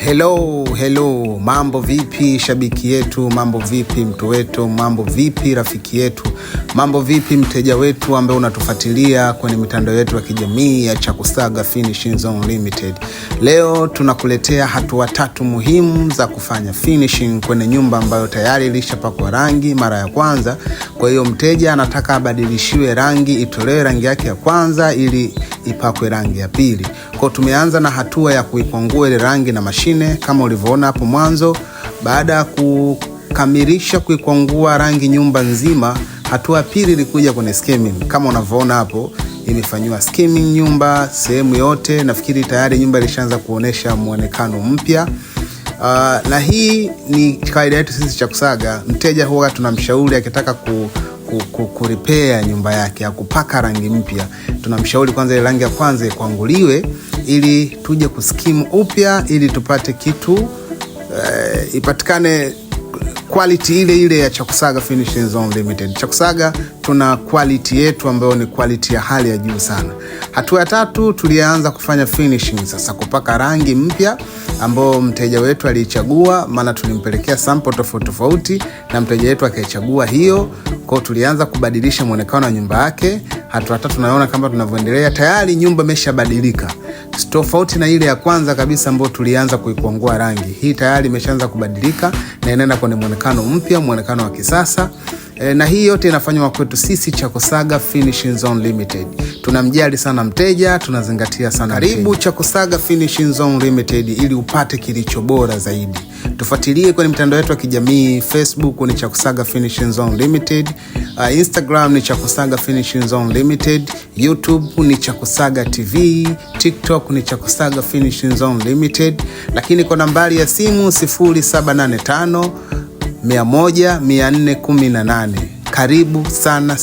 Hello, mambo vipi shabiki yetu, mambo vipi mtu wetu, mambo vipi rafiki yetu, mambo vipi mteja wetu ambaye unatufuatilia kwenye mitandao yetu ya kijamii ya Chakusaga Finishing Zone Limited. Leo tunakuletea hatua 3 muhimu za kufanya finishing kwenye nyumba ambayo tayari ilishapakwa rangi mara ya kwanza. Kwa hiyo mteja anataka abadilishiwe rangi, itolewe rangi yake ya kwanza ili ipakwe rangi ya pili. Kwa tumeanza na hatua ya kuikwangua ile rangi na mashine kama ulivyoona hapo mwanzo. Baada ya kukamilisha kuikwangua rangi nyumba nzima, hatua pili ilikuja kwenye skimming. Kama unavyoona hapo imefanywa skimming nyumba sehemu yote. Nafikiri tayari nyumba ilishaanza kuonesha muonekano mpya. Na hii ni kaida yetu sisi Chakusaga. Mteja huwa tunamshauri akitaka kurepair nyumba yake ya kupaka rangi mpya, tunamshauri kwanza ile rangi ya kwanza ikwanguliwe ili tuje kuskim upya ili tupate kitu ipatikane quality ile ya Chakusaga Finishing Zone Limited. Chakusaga tuna quality yetu ambayo ni quality ya hali ya juu sana. Hatua ya 3 tulianza kufanya finishing sasa, kupaka rangi mpya ambao mteja wetu alichagua, maana tulimpelekea sample tofauti na mteja wetu akaichagua hiyo. Kwa tulianza kubadilisha muonekano wa nyumba yake. Hatua ya 3 tunaona kama tunavyoendelea tayari nyumba imeshabadilika. Tofauti na ile ya kwanza kabisa ambayo tulianza kuikwangua rangi. Hii tayari imeshaanza kubadilika na inaenda kwenye muonekano mpya, muonekano wa kisasa. Na hii yote inafanywa kwetu sisi Chakusaga Finishing Zone Limited. Tunamjali sana mteja, tunazingatia sana. Karibu Chakusaga Finishing Zone Limited ili upate kilicho bora zaidi. Tufuatilie kwenye mitandao yetu ya kijamii. Facebook ni Chakusaga Finishing Zone Limited, Instagram ni Chakusaga Finishing Zone Limited, YouTube ni Chakusaga TV, TikTok ni Chakusaga Finishing Zone Limited. Lakini kwa nambari ya simu 0785 100 418. Karibu sana.